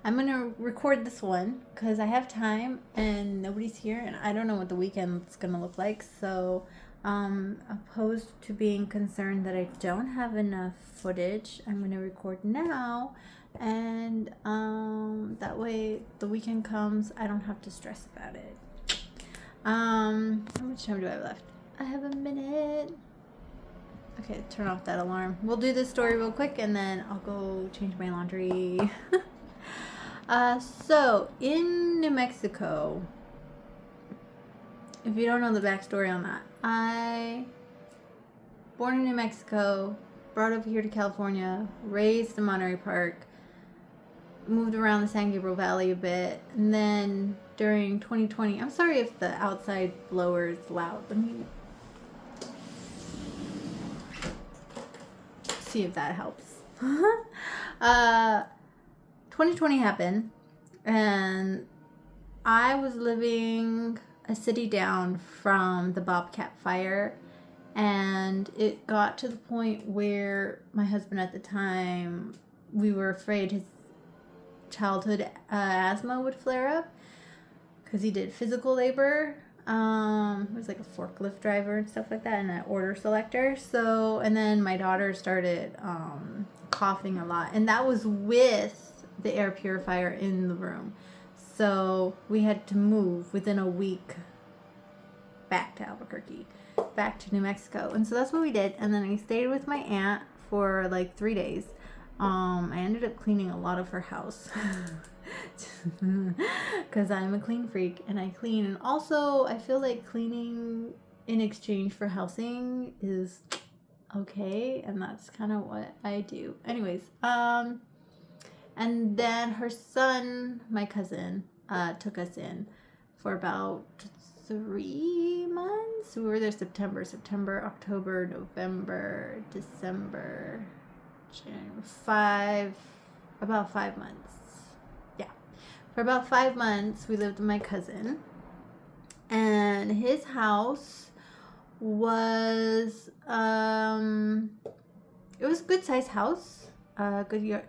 I'm gonna record this one because I have time and nobody's here, and I don't know what the weekend's gonna look like. So, opposed to being concerned that I don't have enough footage, I'm gonna record now, and that way the weekend comes, I don't have to stress about it. How much time do I have left? I have a minute. Okay, turn off that alarm. We'll do this story real quick and then I'll go change my laundry. So in New Mexico, if you don't know the backstory on that, I born in New Mexico, brought over here to California, raised in Monterey Park, moved around the San Gabriel Valley a bit, and then during 2020, I'm sorry if the outside blower is loud. Let me see if that helps. 2020 happened, and I was living a city down from the Bobcat fire, and it got to the point where my husband at the time, we were afraid his childhood asthma would flare up because he did physical labor. He was like a forklift driver and stuff like that, and an order selector. So, and then my daughter started coughing a lot, and that was with the air purifier in the room. So we had to move within a week back to Albuquerque, back to New Mexico. And so that's what we did. And then I stayed with my aunt for like 3 days. I ended up cleaning a lot of her house because I'm a clean freak and I clean. And also, I feel like cleaning in exchange for housing is okay, and that's kind of what I do. Anyways, and then her son, my cousin, took us in for about 3 months. We were there September, October, November, December, January, about 5 months. Yeah. For about 5 months, we lived with my cousin. And his house was, it was a good sized house. Good year.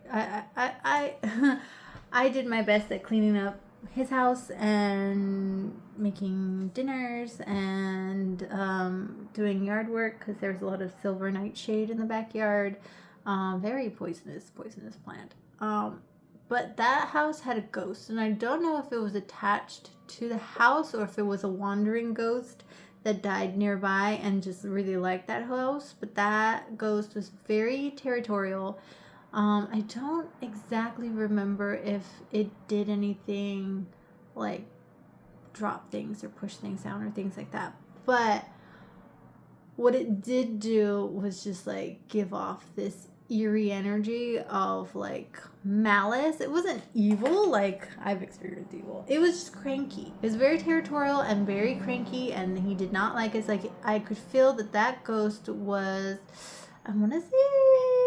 I did my best at cleaning up his house and making dinners and doing yard work because there's a lot of silver nightshade in the backyard. Very poisonous plant. But that house had a ghost, and I don't know if it was attached to the house or if it was a wandering ghost that died nearby and just really liked that house. But that ghost was very territorial. I don't exactly remember if it did anything like drop things or push things down or things like that. But what it did do was just like give off this eerie energy of like malice. It wasn't evil like I've experienced evil. It was just cranky. It was very territorial and very cranky, and he did not like us. Like I could feel that ghost was, I want to say,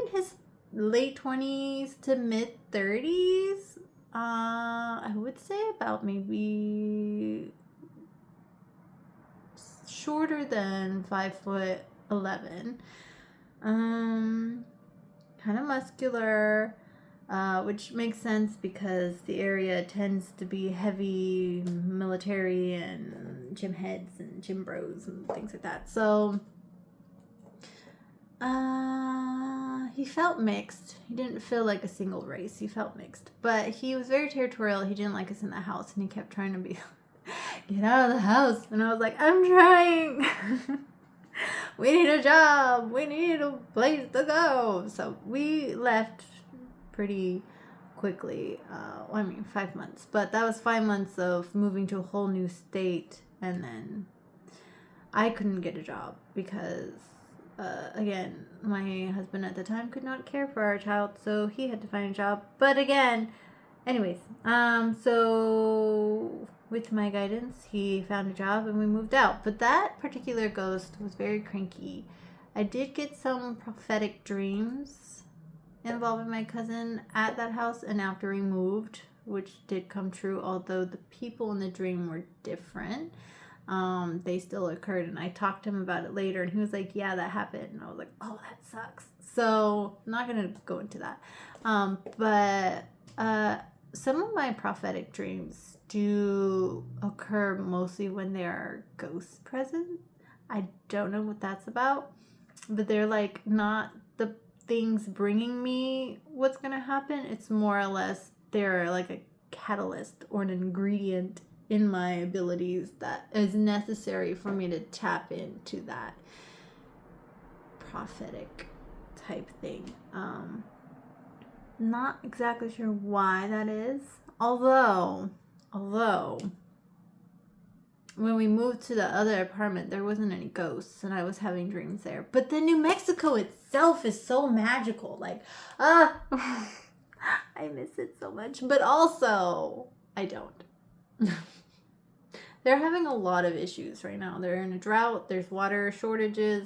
in his late 20s to mid 30s. I would say about maybe shorter than 5'11". Kind of muscular, which makes sense because the area tends to be heavy military and gym heads and gym bros and things like that. So he felt mixed. He didn't feel like a single race. He felt mixed. But he was very territorial. He didn't like us in the house, and he kept trying to be, get out of the house. And I was like, I'm trying. We need a job. We need a place to go. So we left pretty quickly. 5 months. But that was 5 months of moving to a whole new state. And then I couldn't get a job because again, my husband at the time could not care for our child, so he had to find a job. But again, anyways, so with my guidance, he found a job and we moved out. But that particular ghost was very cranky. I did get some prophetic dreams involving my cousin at that house and after we moved, which did come true, although the people in the dream were different. They still occurred, and I talked to him about it later, and he was like, yeah, that happened. And I was like, oh, that sucks. So I'm not gonna go into that. some of my prophetic dreams do occur mostly when there are ghosts present. I don't know what that's about, but they're like not the things bringing me what's gonna happen. It's more or less they're like a catalyst or an ingredient in my abilities that is necessary for me to tap into that prophetic type thing. Not exactly sure why that is. Although when we moved to the other apartment, there wasn't any ghosts and I was having dreams there. But then New Mexico itself is so magical. Like, I miss it so much. But also, I don't. They're having a lot of issues right now. They're in a drought. There's water shortages.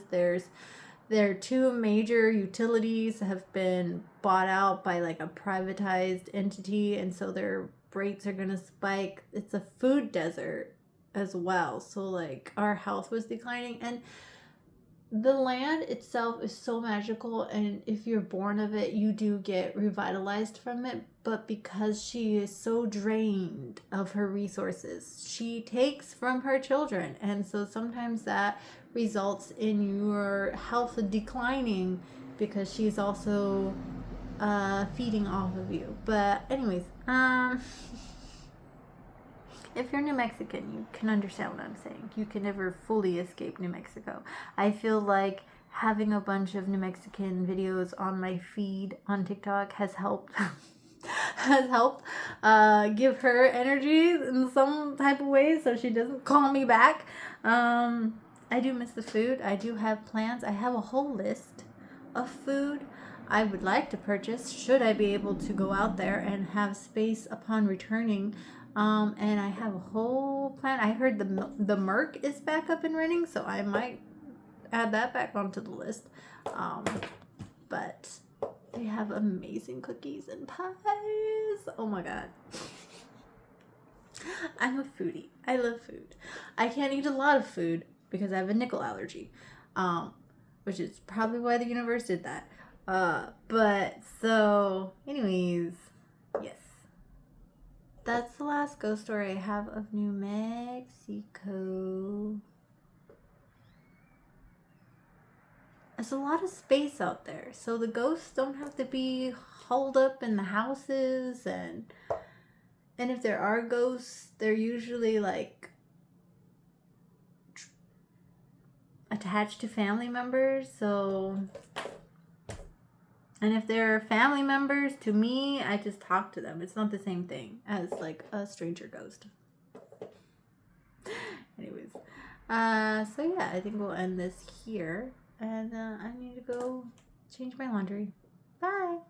Their two major utilities have been bought out by like a privatized entity, and so their rates are gonna spike. It's a food desert as well. So like our health was declining, and the land itself is so magical, and if you're born of it, you do get revitalized from it. But because she is so drained of her resources, she takes from her children, and so sometimes that results in your health declining because she's also feeding off of you. But anyways, if you're New Mexican, you can understand what I'm saying. You can never fully escape New Mexico. I feel like having a bunch of New Mexican videos on my feed on TikTok has helped give her energy in some type of way so she doesn't call me back. I do miss the food. I do have plans. I have a whole list of food I would like to purchase should I be able to go out there and have space upon returning. And I have a whole plan. I heard the Merc is back up and running, so I might add that back onto the list. But they have amazing cookies and pies. Oh my god. I'm a foodie. I love food. I can't eat a lot of food because I have a nickel allergy, which is probably why the universe did that. But so anyways, yes. That's the last ghost story I have of New Mexico. There's a lot of space out there, so the ghosts don't have to be hauled up in the houses, and if there are ghosts, they're usually like attached to family members. So, and if they're family members to me, I just talk to them. It's not the same thing as like a stranger ghost. Anyways, so yeah, I think we'll end this here, and I need to go change my laundry. Bye.